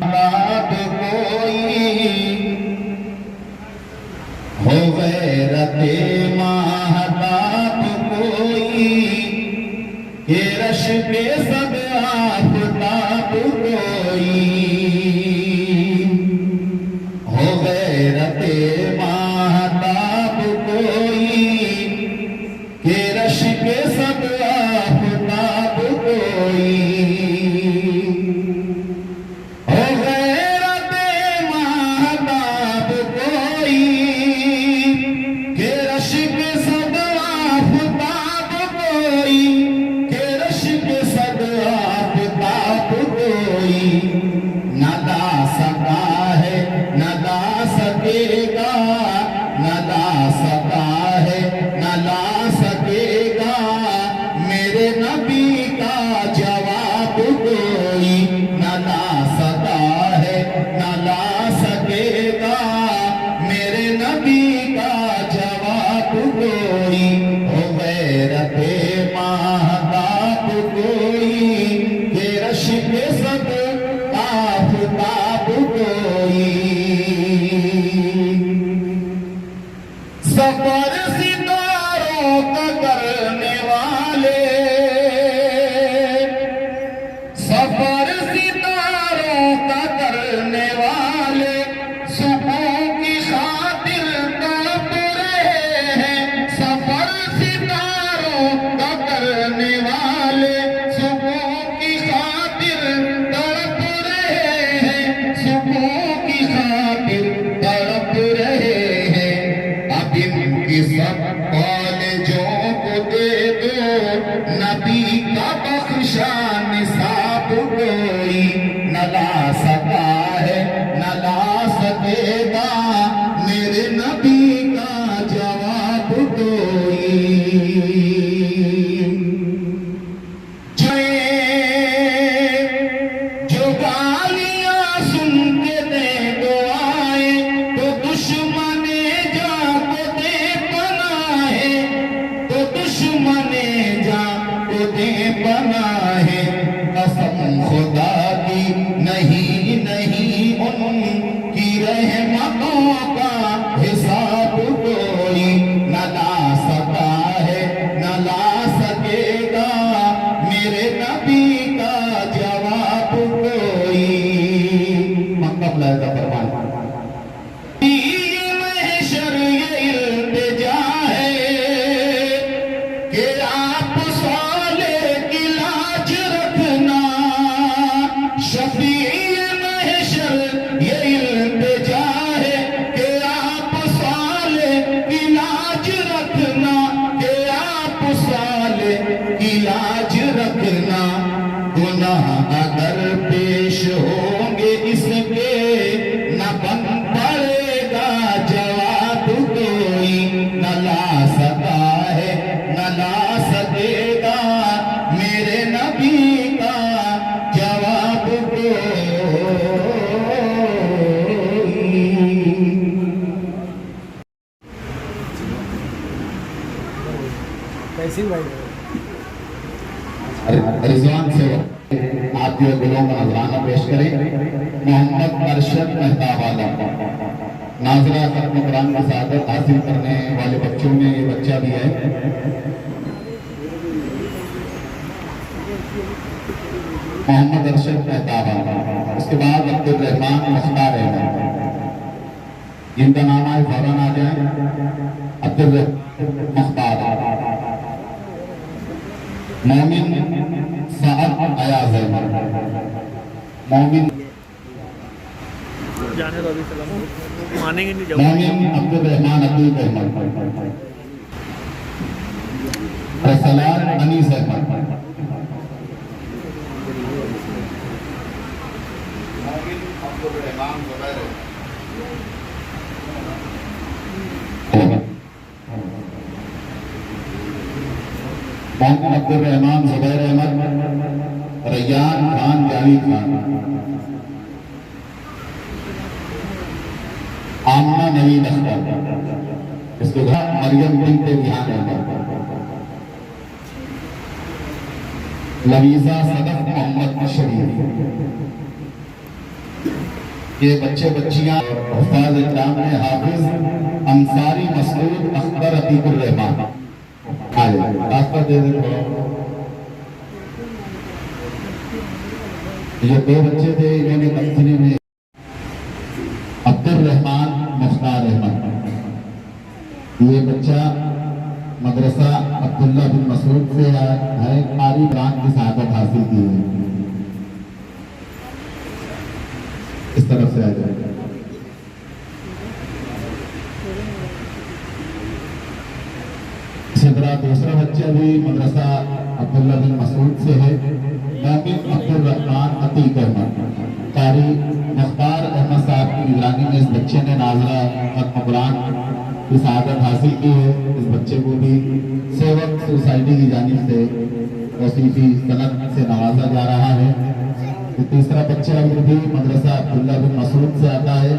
बाप कोई हो गैरते महताब कोई के रश पे सब आफताब कोई हो गैरते महताब कोई के रश पे सब आफताब कोई हो गैरते महताब कोई के रश पे सब आफताब कोई के रश पे सब आफताब कोई न दा सका है न दा सकेगा सफर सितारों का करने वाले, सफर सितारों का करने वाले, सुबह की खातिर तड़प रहे हैं। सफर सितारों का करने वाले, सुबह की खातिर तड़प रहे हैं, सुबह की खातिर तड़प रहे हैं। अब इनकी सब कॉलेजों को दे दो नबी का बख्शा निसाब, कोई न ला सका है न ला सकेगा मेरे नबी का जवाब कोई। जो गालियां सुन के दे दो आए, तो दुश्मने जा को दे बनाए, तो दुश्मने जा को दे बनाए। कसम खुदा की नहीं नहीं उनकी रहमतों का हिसाब कोई न ला सका है न ला सकेगा मेरे नबी का जवाब कोई। मतलब लहजा फरमान महशर ये इल्तिजा है कि आप साले की लाज रखना। शफी महशर ये इल्तिजा है कि आप साले की लाज रखना, कि आप साले की लाज रखना। गुनाह अगर पेश होंगे इसके न बन पड़ेगा जवाब कोई, न ला सका है न ला सकेगा मेरे नबी का जवाब कोई। कैसी भाई रिजवान से आप जो गुलों का नजराना पेश करें। मोहम्मद अरशद मेहताब आलम नाजरा खत्म कुरान की सादत हासिल करने वाले बच्चों में ये बच्चा भी है। मोहम्मद अरशद मेहताब आलम। उसके बाद अब्दुल रहमान मुख्तार अहमद, जिनका नाम है फौरन आ जाए। अब्दुल मुख्तार, मोमिन साहब अयाज अहमद, मोमिन जाने दो अभी सलाम मानेंगे नहीं जब मोमिन अब्दुल रहमान अब्दुल अहमद, रसलान अनीस अहमद, मोमिन अब्दुल रहमान जुबैर, मोहम्मद अब्दुल रहमान जुबैर अहमद, रैयान खान जावेद खान, आमना नवीद अख्तर, इसके बाद मरियम बिनते रिहान अहमद, लवीजा सदफ मोहम्मद शरीफ। ये बच्चे बच्चियां हुफ़ाज़ इकराम में हाफिज अंसारी मसऊद अख्तर अतीकुर रहमान रास्ता दे दे। ये दो बच्चे थे, इन्होंने कंपनी में अब्दुल रहमान मुख्तार अहमद। ये बच्चा मदरसा अब्दुल्ला बिन मसूद से है, कारी कुरान की सहादत हासिल की है। इस तरफ से आ जाएगा। इसी तरह दूसरा बच्चा भी मदरसा अब्दुल्ला बिन मसूद से है, मोमिन अब्दुल रहमान अतीक अहमद। कारी मुख्तार अहमद साहब की निगरानी में इस बच्चे ने नाज़रा खत्म कुरान की सहादत हासिल की है। इस बच्चे को भी सेवक सोसाइटी की जानिब से तौसीफी सनद से नवाजा जा रहा है। तो तीसरा बच्चा भी मदरसा अब्दुल्ला बिन मसूद से आता है,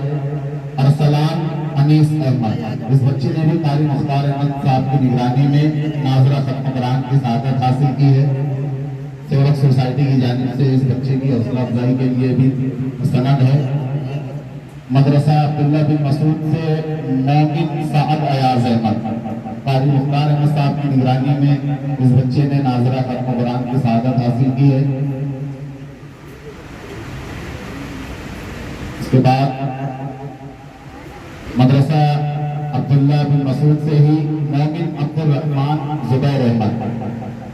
अरसलान अनीस अहमद। इस बच्चे ने भी कारी मुख्तार अहमद साहब की निगरानी में नाज़रा खत्म कुरान की सहादत हासिल की है। सेवक सोसाइटी की जानिब से इस बच्चे की हौसला अफजाई के लिए भी सनद है। मदरसा अब्दुल्ला बिन मसूद से मोमिन साहब अयाज अहमद। कारी मुख्तार अहमद साहब की निगरानी में इस बच्चे ने नाजरा खत्म कुरान की शहादत हासिल की है। इसके बाद मदरसा अब्दुल्ला बिन मसूद से ही मोमिन अब्दुल रहमान जुबैर अहमद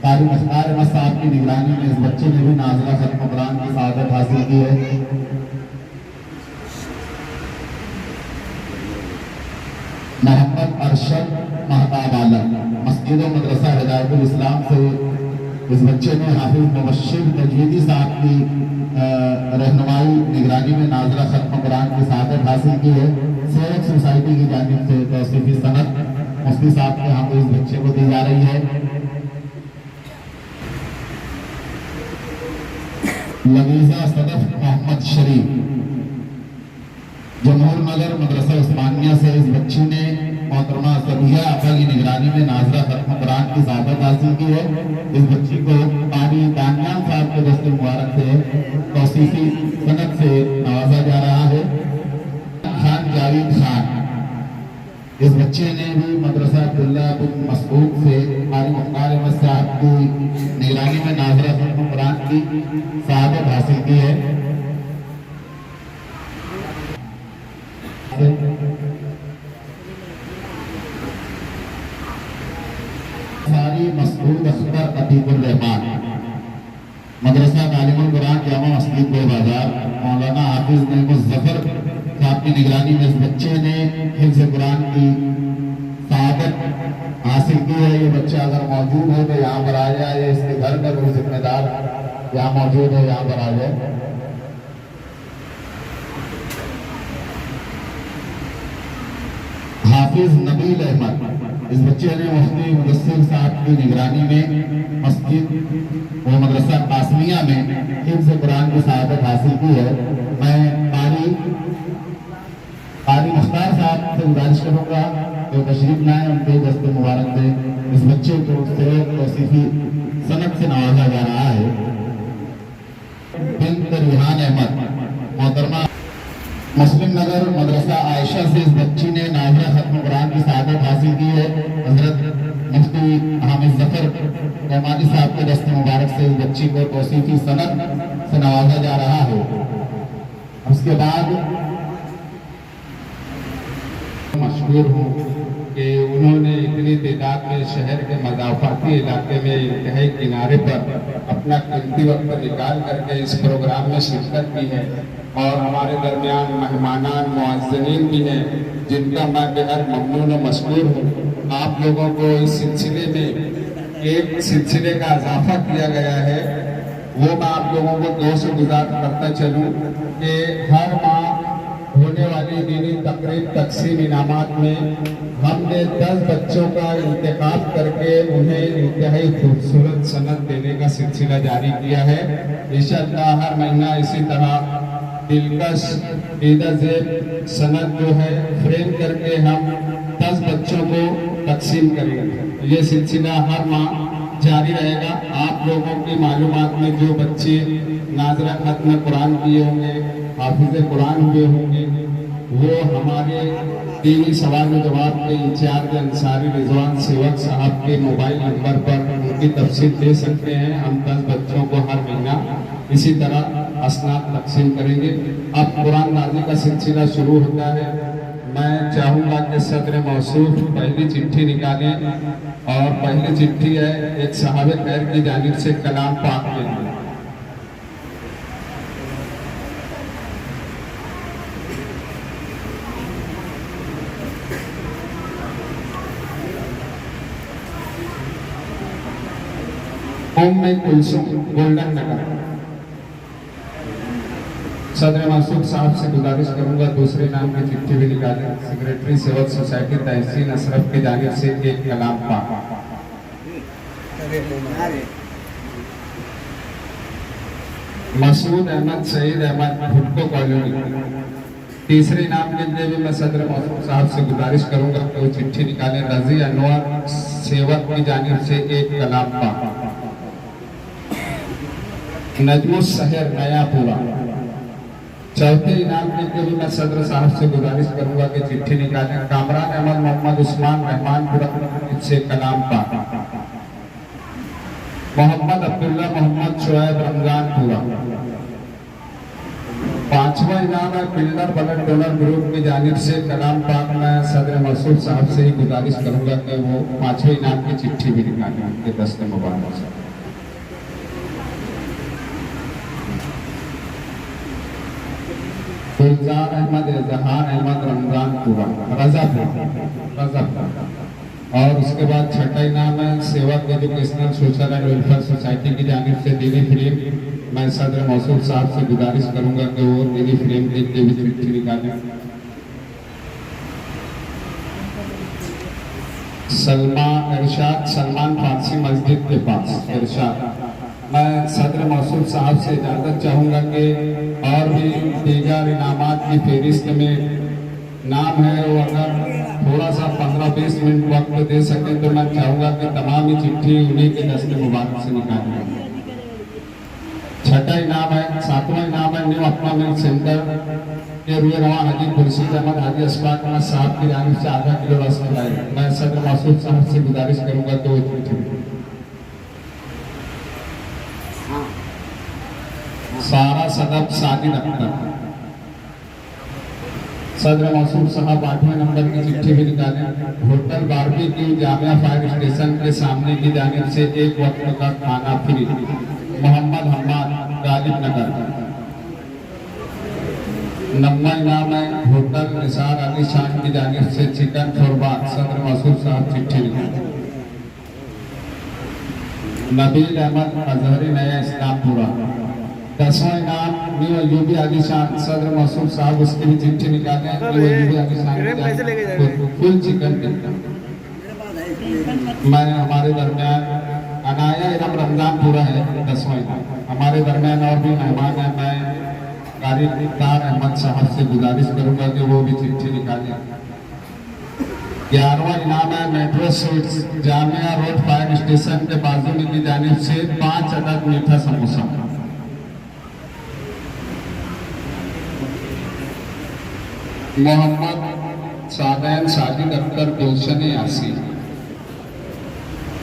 कारी मुख्तार अहमद साहब की निगरानी में इस बच्चे ने भी नाजरा खत्म कुरान की शहादत हासिल की है। मोहम्मद अरशद महताब आलम मस्जिद और मदरसा हिदायतुल इस्लाम से इस बच्चे ने हाफिज मुबश्शिर तजवीदी साहब की रहनुमाई निगरानी में नाजरा खत्म कुरान की शहादत हासिल की है। सेवक सोसाइटी की जानिब से तौसीफी सनद मुफ्ती साहब के यहाँ इस बच्चे को दी जा रही है। लवीजा सदफ मोहम्मद शरीफ जमहूर नगर मदरसा उस्मानिया से इस बच्ची ने मोहतरमा सबिया आपा की निगरानी में नाजरा खत्म कुरान की शहादत हासिल की है। इस बच्ची को कारी दानियाल साहब के दस्ते मुबारक से तौसीफी सनद से नवाजा जा रहा है। खान जावेद खान इस बच्चे ने भी मदरसा अब्दुल्ला बिन मसूद से कारी मुख्तार अहमद साहब की निगरानी में नाजरा खत्म कुरान की शहादत हासिल की है। सारी मसूद अख्तर अतीकुर रहमान मदरसा तालीमुल कुरान जामा मस्जिद बे बाजार मौलाना हाफिज महमूद जफर साहब की निगरानी में इस बच्चे ने हिफ्ज़ कुरान की शहादत हासिल की है। ये बच्चा अगर मौजूद हो तो यहाँ पर आ जाए, या इसके घर का कोई जिम्मेदार यहाँ मौजूद है यहाँ पर आ जाए। हाफिज नबील अहमद इस बच्चे ने मुफ्ती मुदस्सिर साहब की निगरानी में मस्जिद व मदरसा कासमिया में हिफ्ज़ कुरान की शहादत हासिल की है। मैं कारी मुख्तार साहब से गुजारिश करूंगा जो तशरीफ लाए, उनके दस्ते मुबारक से इस बच्चे को तौसीफी सनद से नवाजा जा रहा है। बिन्त रिहान अहमद मोहतरमा मुस्लिम नगर मदरसा आयशा से इस बच्ची ने नाजरा खत्म कुरान की शहादत हासिल की है। हजरत मुफ्ती हामिद जफर रहमानी साहब के दस्ते मुबारक से इस बच्ची को तौसीफी सनद से नवाजा जा रहा है। उसके बाद मशहूर हूँ कि उन्होंने इतनी तादाद में शहर के मज़ाफ़ाती इलाके में इंतहाई किनारे पर अपना कीमती वक्त निकाल करके इस प्रोग्राम में शिरकत की है। और हमारे दरमियान मेहमानान मुअज़्ज़िनीन भी हैं जिनका मैं बेहद ममनून और मशकूर हूँ। आप लोगों को इस सिलसिले में एक सिलसिले का इजाफा किया गया है, वो मैं आप लोगों को दो से गुजार करता चलूँ कि हर माह होने वाली दीनी तकरीब तकसीम इनामात में हमने 10 बच्चों का इंतखाब करके उन्हें इंतहाई खूबसूरत सनद देने का सिलसिला जारी किया है। इंशाअल्लाह हर महीना इसी तरह दिलकश बेदाज़ेब सनद जो है फ्रेम करके हम 10 बच्चों को तकसीम करेंगे। ये सिलसिला हर माह जारी रहेगा। आप लोगों की मालूमात में जो बच्चे नाज़रा खत्म कुरान किए होंगे, हाफिज़ कुरान हुए होंगे, वो हमारे दीनी सवाल जवाब के इंचार्ज अंसारी रिजवान सेवक साहब के मोबाइल नंबर पर उनकी तफसील दे सकते हैं। हम 10 बच्चों को हर महीना इसी तरह असनाद तकसीम करेंगे। अब कुरान नाज़िल का सिलसिला शुरू होता है। मैं चाहूँगा कि सदर मौसूफ पहली चिट्ठी निकालें, और पहली चिट्ठी है एक साहब खैर की जानिब से कलाम पाक के लिए। कुलसुम गोल्डन नगर। सदर मासूद साहब से गुजारिश करूंगा दूसरे नाम की चिट्ठी भी निकालें। सेक्रेटरी सेवक सोसाइटी तहसीन अशरफ की जानिब से एक कलाम पाक। मसूद अहमद सईद अहमद भुट्टो कॉलोनी। तीसरे नाम के लिए भी मैं सदर मासूद साहब से गुजारिश करूंगा कि वो चिट्ठी निकालें। रजी अनवर सेवक की जानिब से एक कलाम पाक। नजमुस शहर नयापुरा। चौथे इनाम के लिए मैं सदर साहब से गुजारिश करूंगा कि चिट्ठी निकालें। कामरान अहमद मोहम्मद उस्मान रहमानपुरा से कलाम पाक, मोहम्मद अब्दुल्ला मोहम्मद शुएब रमजानपुरा। पांचवा इनाम है बिल्डर ब्लड डोनर ग्रुप की जानिब से कलाम पाक। मैं सदर मसूद साहब से ही गुजारिश करूंगा कि वो पांचवें इनाम की चिट्ठी भी निकालें उनके दस्ते मुबारक से। गुलजार अहमद जहान अहमद रमजानपुरा रजापुर। और उसके बाद छठा इनाम है सेवक educational social and welfare society की जानिब से दीदी फिल्म। मैं सदर मसूद साहब से गुजारिश करूंगा कि वो दीदी फिल्म के लिए भी चिट्ठी निकालें। सलमान फारसी मस्जिद के पास इरशाद। मैं सदर मसूद साहब से इजाज़त चाहूँगा कि और भी दीगर इनामात की फहरिस्त में नाम है, वो अगर थोड़ा सा 15-20 मिनट वक्त दे सकें तो मैं चाहूँगा कि तमाम ही चिट्ठी उन्हीं के दस्ते मुबारक से निकालें। छठा इनाम है, सातवां इनाम है न्यू अपना मिल्क सेंटर के रुए रवा हाजी खुर्शीद अहमद हाजी अशफाक अहमद साहब की जानिब से आधा किलो रसमलाई। मैं सदर मसूद साहब से गुजारिश करूँगा कि वो चिट्ठी। सारा सदब साजिद अख्तर, सदर मसूद साहब 8वें नंबर की चिट्ठी भी निकालें। Hotel barbecue Jamia fire station के सामने की जानिब से एक वक्त का खाना फ्री, मोहम्मद हम्माद गालिब नगर। 9वां इनाम है होटल निसार अली शान की जानिब से चिकन शोरबा। सदर मसूद साहब चिट्ठी निकालें। नबील अहमद अजहरी नया इस्लामपुरा। 10वां इनाम न्यू अयूबी अली शान, सदर मसूद साहब उसकी भी चिट्ठी निकालें। न्यू अयूबी अली शान फुल चिकन टिक्का। मैं हमारे दरमियान अनाया इरम रमजानपुरा है 10वां इनाम। हमारे दरमियान और भी मेहमान हैं, मैं कारी इफ्तार अहमद साहब से गुजारिश करूंगा कि वो भी चिट्ठी निकालें। 11वां इनाम है metro sweets Jamia road fire station के बाजू में की जानिब से 5 अदद मीठा समोसा। मोहम्मद सादैन साजिद अख्तर गुलशन यासीन।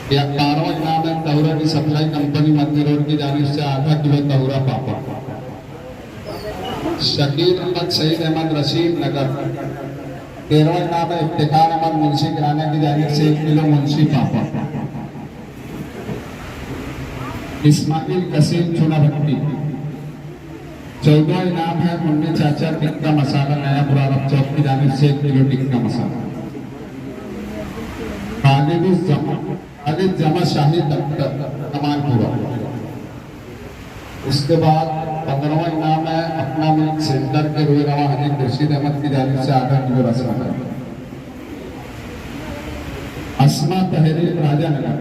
11वां इनाम है तहुरा की सप्लाई कंपनी मध्य रोड की जानिब से आधा किलो तहुरा पापड़। शकील अहमद सईद अहमद रशीद नगर। 13वां इनाम है इफ्तिखार अहमद मुंशी किराना की जानिब से 1 किलो मुंशी पापड़। इस्माइल कसीम चुना भट्टी। 14वां इनाम है मुन्नी चाचा टिक्का मसाला नया बुरारब चौक की जानिब से 1 किलो टिक्का मसाला। खालिद जमा शाही कमालपुरा। उसके बाद 15वां इनाम है अपना मिल्क सेंटर के रुए रवा हाजी खुर्शीद अहमद की जानिब से आधा किलो रसमलाई। अस्मा तहरीर राजा नगर।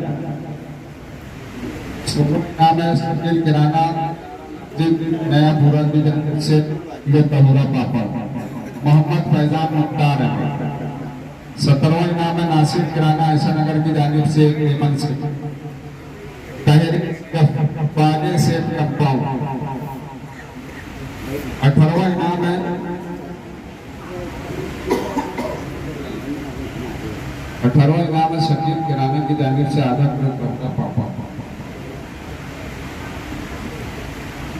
16वां इनाम है शकील किराना नया पूरा की जानिब से किलो तहुरा पापड़। मोहम्मद फैजान मुख्तार है। 17वां इनाम है नासिर किराना ऐसा नगर की जानिब से लेमन से तहरीर से कंपाउंड। 18वां इनाम है 18वां इनाम है शकील किराना की जानिब से आधा किलो पापा।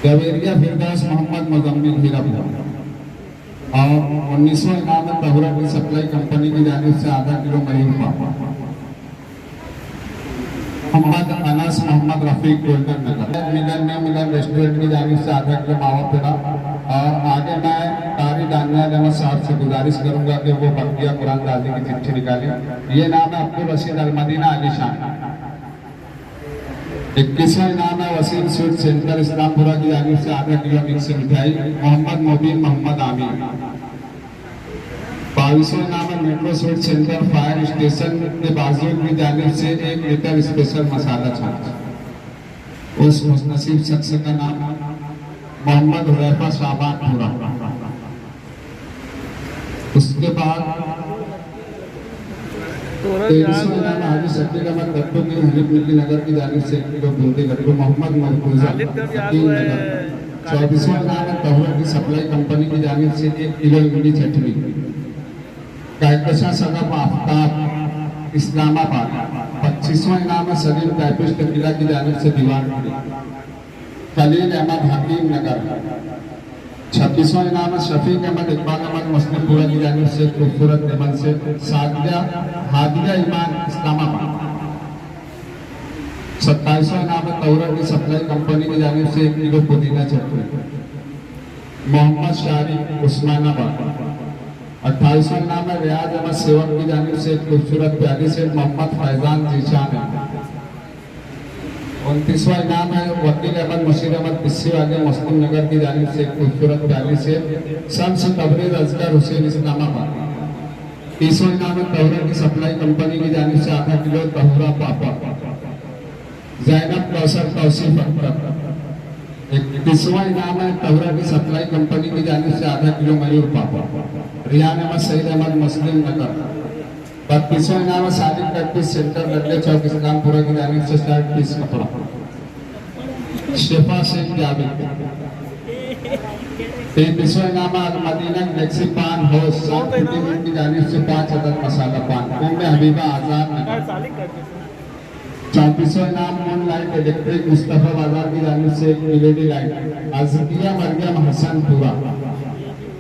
जवेरिया फिरदास मोहम्मद मुजम्मिल हीरापुर। और 19वां इनाम है तहुरा की सप्लाई कंपनी की जानिब से आधा किलो मरीन पापा। मोहम्मद अनस मोहम्मद रफीक गोल्डन नगर। मिलन रेस्टोरेंट की जानिब से आधा किलो मावा पेड़ा। और आगे मैं कारी दानियाल अहमद साहब से गुजारिश करूंगा कि वो बकिया कुरान दादी की चिट्ठी निकालें। ये नाम है अब्दुल रशीद अलमदीना अली शान। 21वां इनाम है वसीम स्वीट सेंटर इस्लामपुरा की जानिब से आधा किलो मिक्स मिठाई, मोहम्मद मोबिन मोहम्मद आमिर। 22वां इनाम है metro sweet centre fire station के बाजू की जानिब से 1 लीटर स्पेशल मसाला छाछ। उस खुशनसीब शख्स का नाम मोहम्मद हुरैफा शाबानपुरा। उसके बाद 23वां इनाम हाजी शकील अहमद गट्टू की हनीफ मिल्ली नगर की जानिब से 1 किलो बूंदी लड्डू, मोहम्मद मरकूजा नगर। 24वां इनाम है तहुरा की सप्लाई कंपनी की जानिब से 1 किलो इमली चटनी। कहकशां सदफ आफ्ताब इस्लामाबाद। 25वां इनाम है सलीम टाइपिस्ट किला की जानिब से दीवार खड़ी। खलील अहमद हकीम नगर। 26वां इनाम है शफीक अहमद इकबाल अहमद मुस्लिमपुरा की जानिब से खूबसूरत लेमन से सादिया हादिया ईमान इस्लामाबाद। 27वां इनाम है तौरा की सप्लाई कंपनी की जानिब से 1 किलो पुदीना चटनी। मोहम्मद शारिक उस्मानाबाद। 28वां इनाम है रियाज अहमद सेवक की जानिब से एक खूबसूरत प्याली से मोहम्मद फैजान जीशान है। 29वां इनाम है वकील अहमद मुशीर अहमद किस्सी वाले मुस्लिम नगर की जानिब से एक खूबसूरत प्याली से शम्स तबरीज अजगर हुसैन इस्लामाबाद। 30वां इनाम है तहुरा की सप्लाई कंपनी की जानिब से आधा किलो तहुरा पापा। जैनब कौसर तौसीफ अख्तर। 31वां इनाम है तहुरा की सप्लाई कंपनी की जानिब से आधा किलो मयूर पापा। रियान अहमद सईद अहमद मुस्लिम नगर। 32वां इनाम है सादिक कट सेंटर लड्डे चौक इस्लामपुरा की जानिब से शर्ट पीस कपड़ा। शिफा शेख जावेद। 33वां इनाम है मदीना गैलेक्सी पान हाउस की जानिब से 5 अदद मसाला पान। उम्मे हबीबा आजाद नगर। 34वां इनाम मून लाइट इलेक्ट्रिक मुस्तफा बाजार की जानिब से एक एलईडी लाइट अज़किया मरियम हसनपुरा।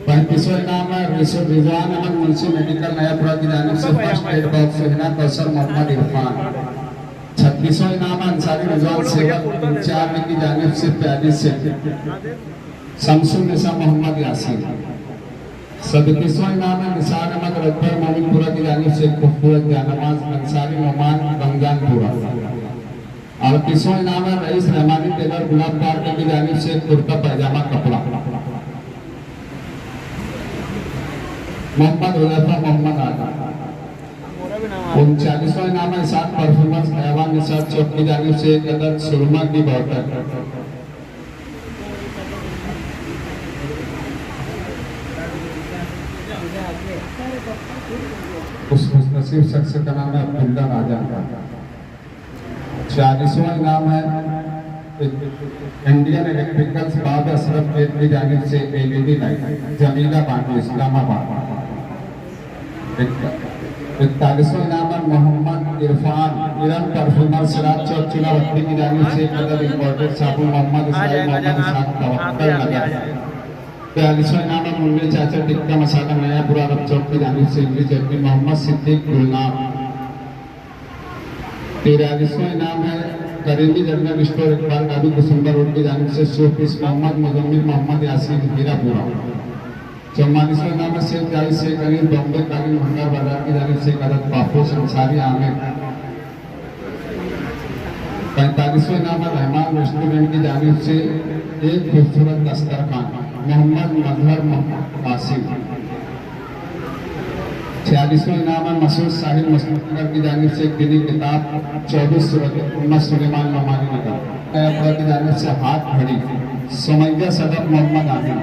35वां इनाम है रिजवान अहमद मुंशी मेडिकल नयापुरा की जानिब से first aid box Hina Kausar Mohammad Irfan. 36वां इनाम है अंसारी रिजवान सेवक इंचार्ज की जानिब से 45 से शमसुन निसा मोहम्मद यासीन। 37वां इनाम है निसार अहमद रखबर मोमिनपुरा की जानिब से खूबसूरत जानमाज अंसारी मोहमान रमजानपुरा। 38वां इनाम है रईस रहमानी टेलर गुलाब पार्क की जानिब से कुर्ता पैजामा कपड़ा। मोहम्मद हुज़ैफा मोहम्मद आगा। 39वां इनाम है इसाक परफॉर्मेंस हैवान निसार चौक की जानिब से एक अदद सुरमा की बॉटल। उस खुशनसीब शख्स का नाम है अब्दुल्ला राजा। 40वां इनाम है इंडियन इलेक्ट्रिकल्स बाब अशरफ गेट की जानिब से एलईडी लाइट जमीला बांटू इस्लामाबाद। 41वां इनाम है मोहम्मद इरफान इरम परफ्यूमर सिराज चौक चुनावटी की जानिब से एक अदद इंपोर्टेड साबुन मोहम्मद इस्माइल मोहम्मद इसाक तवक्कल नगर। 42वां इनाम है मुन्ने चाचा टिक्का मसाला नयापुरा अरब चौक की जानिब से इमली चटनी मोहम्मद सिद्दीक गुलनाम। 43वां इनाम है करीमी जनरल स्टोर इकबाल काबी कुसुम्बर रोड की जानिब से शोपीस मोहम्मद मुजम्मिल मोहम्मद यासीन हीरापुरा। 44वां इनाम है शेख जाहिद शेख अली बॉम्बे कालीन भंडार बाजार की जानिब से एक अदद पापोश अंसारी आमिर। 45वां इनाम है रहमान रेस्टोरेंट की जानिब से एक खूबसूरत दस्तरखान मोहम्मद मजहर कासिम। 46वां इनाम है मसूद साहिब मुस्लिम की जानिब से एक दिनी किताब 24 सूरत उम्मत सुलेमान नमानी नगर की जानिब से हाथ घड़ी सुमैया सदफ मोहम्मद आमिर।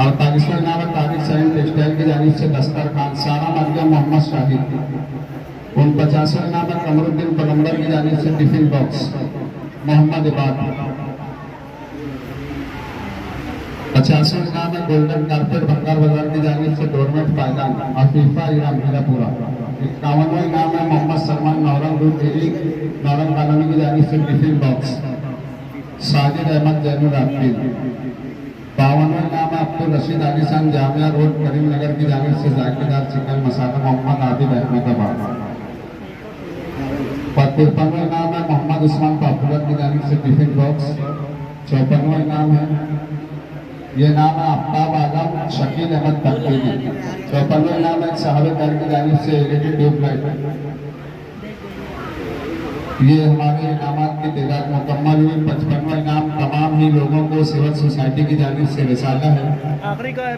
48वां इनाम है तारिक साहिब टेक्सटाइल की जानिब से दस्तरखान सारा मरियम मोहम्मद शाहिद। 49वां इनाम है कमरुद्दीन पलम्बर की जानिब से टिफिन बॉक्स मोहम्मद इबाद। 50वां इनाम है गोल्डन कारपेट भंगार बाजार की जानिब से डोरमेट पायदान आफीफा इराम हीरापुरा। 51वां इनाम है मोहम्मद सलमान नौरंग दूध डेयरी नौरंग कॉलोनी की जानिब से टिफिन बॉक्स साजिद अहमद जैनुल आबिद। 52वां इनाम है अब्दुल रशीद आलिशान जामिया रोड करीमनगर की जानिब से जायकेदार चिकन मसाला मोहम्मद आबिद अहमदाबाद। 53वां इनाम है मोहम्मद उस्मान पॉपुलर की जानिब से टिफिन बॉक्स। 54वां इनाम है ये नाम है आफ्ताब आलम शकील अहमद तकलीदी। 54वां इनाम है साहब घर की जानिब से एलईडी ट्यूबलाइट। ये हमारे इनामात की तादाद मुकम्मल हुई। 55वां इनाम तमाम ही लोगों को सिविल सोसाइटी की जानिब से रिसाला है। आखिरी का है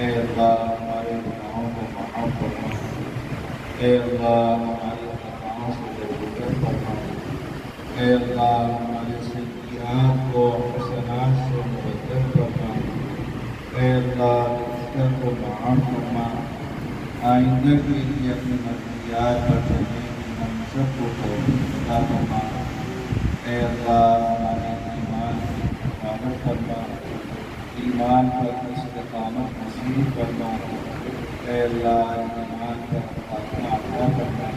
ऐ अल्लाह हमारे गुनाहों को माफ़ फरमा, ऐ अल्लाह हमारी खताओं से दरगुजर फरमा, ऐ अल्लाह हमारे सय्यात को हसनात से मुबद्दल फरमा, ऐ अल्लाह इसका को माफ़ फरमा, आइंदा के लिए अपनी मर्ज़ियात पर चलने की हम सबको अता फरमा। ऐ अल्लाह हमारे ईमान की हिफाज़त फरमा, ईमान पर इस्तिक़ामत नसीब फरमा। ऐ अल्लाह ईमान पर खात्मा अता फरमा।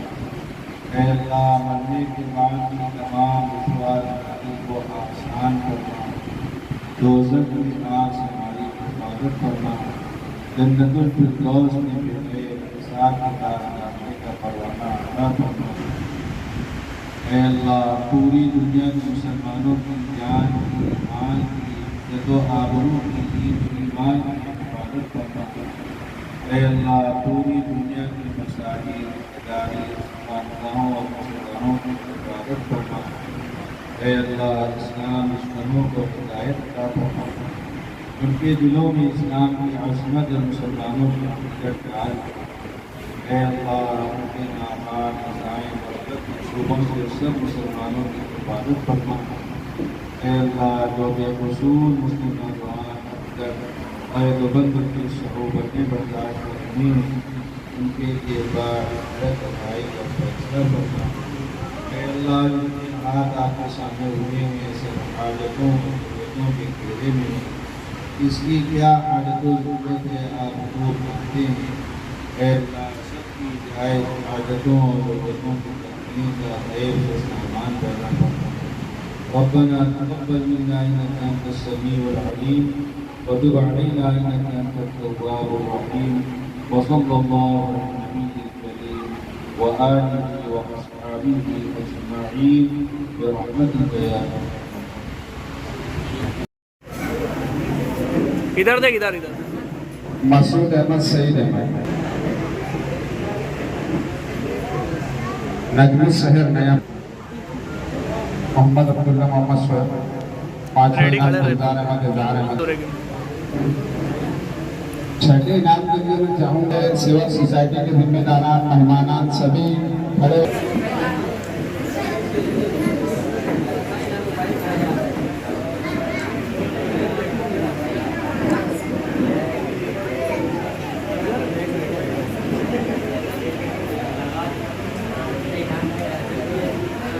ऐ अल्लाह मरने के बाद की तमाम दुश्वारी को आसान फरमा, दोज़ख की आग से हमारी हिफाज़त फरमा, जन्नतुल फिरदौस में फिरले हिसाब किताब करने का परवाना अता फरमा। ऐ अल्लाह पूरी दुनिया के मुसलमानों की जान की, ईमान की, इज़्ज़त आबरू की, ईमान की हिफाज़त फरमा। ऐ अल्लाह पूरी दुनिया की मसाजिद, इदारे, खानकाहों और मस्जिदों की हिफाज़त फरमा। ऐ अल्लाह इस्लाम दुश्मनों को हिदायत अता फरमा, उनके दिलों में इस्लाम की अज़मत और मुसलमानों की हकीकत डाल। ऐ अल्लाह उनके नापाक मसाइल और गलत मंसूबों से सब मुसलमानों की हिफाज़त फरमा। ऐ अल्लाह जो बेकसूर मुस्लिम नौजवान क़ैदबंद की सहोबतें बर्दाश्त करनी, उनके लिए बाई का फैसला फरमा। ऐ अल्लाह जिनके हाथ आपके सामने हुए हैं ऐसे हाजतों ज़रूरतों के घेरे में, इसकी क्या हाजतों ज़रूरत है आप खूब जानते हैं। ऐ अल्लाह सबकी जायज़ हाजतों और ज़रूरतों को करने का खैर से सामान पैदा करना। रब्बना तक़ब्बल मिन्ना इन्नका अंतस समीउल अलीम व तुब अलैना इन्नका अंतत तव्वाबुर रहीम व सल्लल्लाहु अला नबिय्यिल करीम व आलिहि व अस्हाबिहि अजमईन बिरहमतिका या इधर देख, इधर इधर। मसूद अहमद सईद अहमद, नजमी शहर नया, मोहम्मद अब्दुल्ला मोहम्मद शोएब, रेडी खड़े रहे। सुल्तान अहमद इज़हार अहमद। तो रहेगी। छठे इनाम के लिए मैं चाहूँगा सेवक सोसाइटी के जिम्मेदारान, मेहमानान सभी खड़े।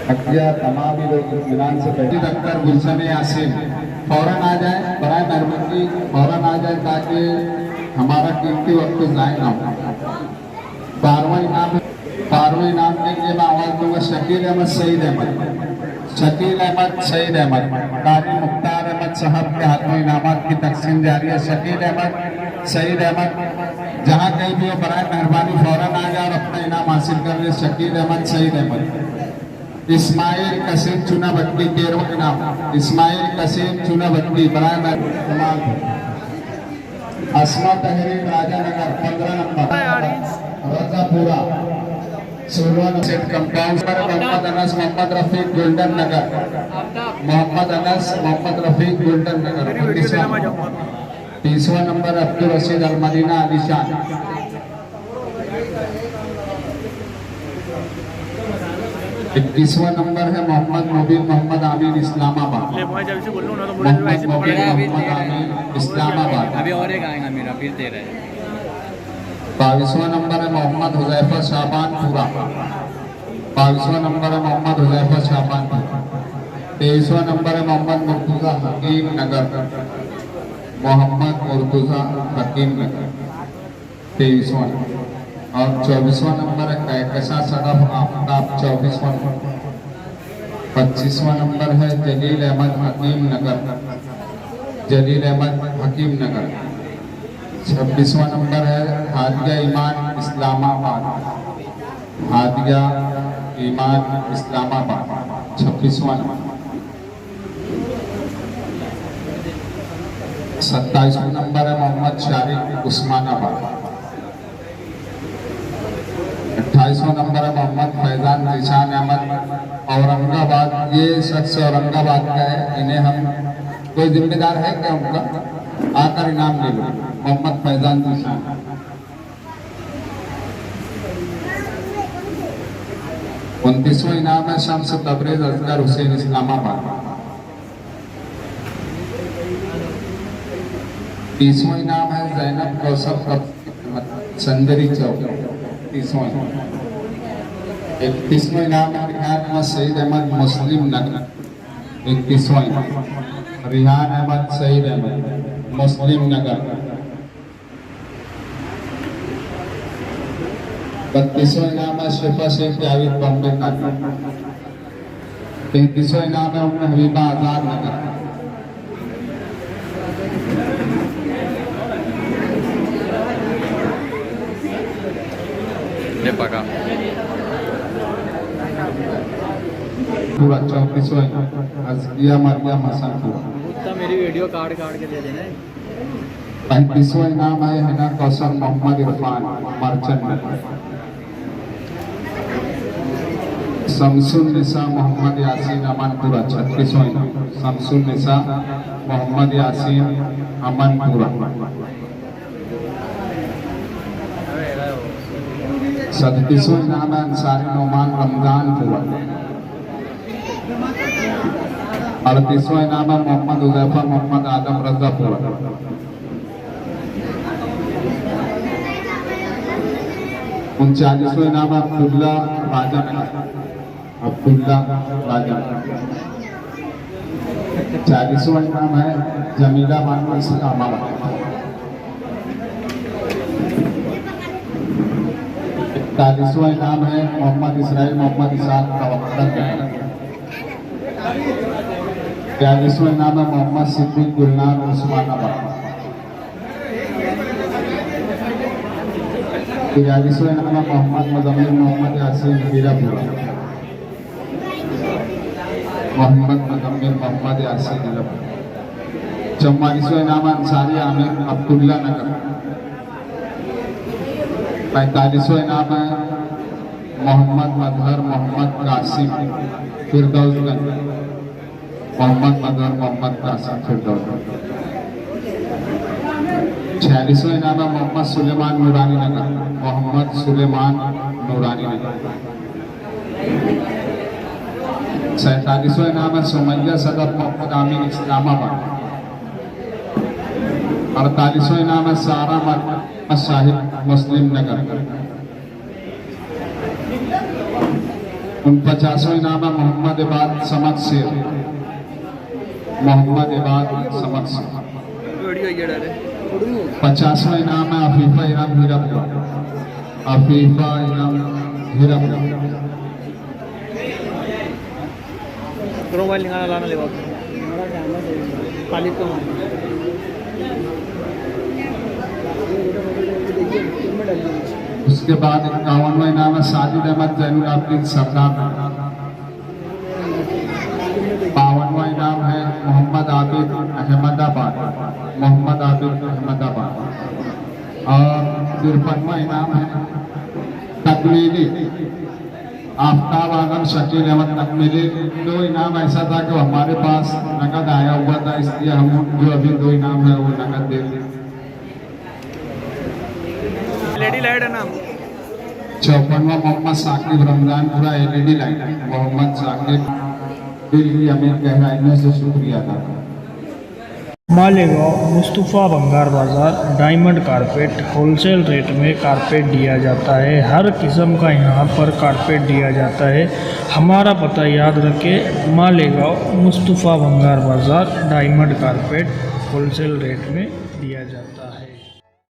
अकिया तमाम ही लोग इत्मीनान से बैठे। डॉक्टर गुलशन यासिन फौरन आ जाए, बराए मेहरबानी फौरन आ जाए ताकि हमारा कीमती वक्त ज़ाया ना हो। 12वां इनाम देंगे। मैं आवाज़ दूंगा शकील अहमद सईद अहमद, शकील अहमद सईद अहमद। कारी मुख्तार अहमद साहब के हाथ में इनामात की तकसीम जारी है। शकील अहमद सईद अहमद जहाँ कहीं भी हो बराए मेहरबानी फौरन आ जाए और अपना इनाम हासिल कर ले। शकील अहमद सईद अहमद। इस्माइल कसीम चुनाभट्टी 13वां इनाम। इस्माइल कसीम चुनाभट्टी बराए मेहरबानी। अस्मा तहरीर राजानगर 15 नंबर। रजापुरा 16 सेट कंपाउंड पर मोहम्मद अनस मोहम्मद रफीक गोल्डन नगर। मोहम्मद अनस मोहम्मद रफीक गोल्डन नगर 30वां नंबर। अब्दुल रशीद अल मदीना अलीशान। 21वां नंबर है मोहम्मद मुबीन मोहम्मद आमीन इस्लामाबाद। ले मैं जब से बोल रहा हूँ ना तो मुझे मोहम्मद ऐसे मुबीन पकड़ेगा। मोहम्मद आमीन इस्लामाबाद। अभी और एक आएगा मेरा, फिर दे रहे हैं। 22वां नंबर है मोहम्मद हुज़ैफा शाबान पूरा। 22वां नंबर है मोहम्मद हुज़ैफा शाबान पूरा। 23वां नंबर है मोहम्मद मुर्तुज़ा हकीम नगर। मोहम्मद मुर्तुज़ा हकीम नगर 23वां। और 24वां नंबर है कहकशा सदफ आफ्ताब 24वां। 25वां नंबर है जलील अहमद हकीम नगर। जलील अहमद हकीम नगर। 26वां नंबर है हादिया ईमान इस्लामाबाद। हादिया ईमान इस्लामाबाद 26वां नंबर। 27वां नंबर है मोहम्मद शारिक उस्मानाबाद। 28वां नंबर है मोहम्मद फैजान निशान अहमद औरंगाबाद। ये शख्स औरंगाबाद का है, इन्हें हम कोई जिम्मेदार है क्या उनका, आकर इनाम ले लो। मोहम्मद फैजान निशान। 29वां इनाम है शम्स तबरेज असगर हुसैन इस्लामाबाद। 30वां इनाम है जैनब कौसफ संदरी चौक। 30वां 31वां इनाम है रिहान अहमद सईद अहमद मुस्लिम नगर। 31वां इनाम रिहान अहमद सईद अहमद मुस्लिम नगर। 32वां इनाम है शिफा शेख जावेद बॉम्बे का। 33वां इनाम है उम्मे हबीबा आजाद नगर। ले पका पूरा 34वां अज़किया मरियम हसन पूरा। उतना मेरी वीडियो काट काट के दे देना। 35वां इनाम है हिना कौसर मोहम्मद इरफान मर्चेंट नगर। शमसुन निसा मोहम्मद यासीन अमनपुरा। 36वां इनाम शमसुन निसा मोहम्मद यासीन अमनपुरा। 37वां इनाम है अंसारी नोमान रमजानपुरा। 38वां इनाम है मोहम्मद उजैफा मोहम्मद आदम रजापुरा। 39वां इनाम है अब्दुल्ला राजा नगर। अब्दुल्ला राजा। 40वां इनाम है जमीला बानो इस्लामाबाद। 41वां इनाम है मोहम्मद इसराइल मोहम्मद इसाक का वक्ता। 42वां इनाम है मोहम्मद सिद्दीक गुलनार उस्मानाबाद। 43वां इनाम है मोहम्मद मुजम्मिल मोहम्मद यासीन हीरापुरा। मोहम्मद मुजम्मिल मोहम्मद यासीन हीरापुरा। 44वां इनाम है अंसारी आमिर अब्दुल्ला नगर। 45वां इनाम है मोहम्मद मजहर मोहम्मद कासिम फिरदौसगंज। मोहम्मद मजहर मोहम्मद कासिम फिरदौसगंज। 46वां इनाम है मोहम्मद सुलेमान नूरानी नगर। मोहम्मद सुलेमान नूरानी नगर। 47वां इनाम है सुमैया सदर मोहम्मद आमीन इस्लामाबाद। 48वां इनाम है सारा शाहिद मुस्लिम नगर। 49वां इनाम है मोहम्मद इबाद समद शेर। मोहम्मद इबाद समद शेर। 50वां इनाम है अफीफा इनाम हीरापुरा। अफीफा इनाम हीरापुरा। मोबाइल निकालना लाना ले बाबू खाली तो उसके बाद 51वां इनाम है साजिद अहमद जैनुल आबिदीन सरदार। 52वां इनाम है मोहम्मद आबिद अहमदाबाद। मोहम्मद आबिद अहमदाबाद। और 53वां इनाम है तकमीली आफ्ताब आगम शकील अहमद तकमीली। 2 इनाम ऐसा था कि हमारे पास नकद आया हुआ था, इसलिए हम जो अभी 2 इनाम है वो नकद दे दें। लेडी लाइट है नाम 54वां मोहम्मद साकिब रमजानपुरा LED लाइट। मोहम्मद साकिब दिल्ली अमीर गहराइयों से शुक्रिया अदा करता हूं। मालेगांव मुस्तफ़ा भंगार बाज़ार डायमंड कारपेट होलसेल रेट में कारपेट दिया जाता है। हर किस्म का यहाँ पर कारपेट दिया जाता है। हमारा पता याद रखें, मालेगांव मुस्तफ़ा भंगार बाज़ार डायमंड कारपेट होलसेल रेट में दिया जाता है।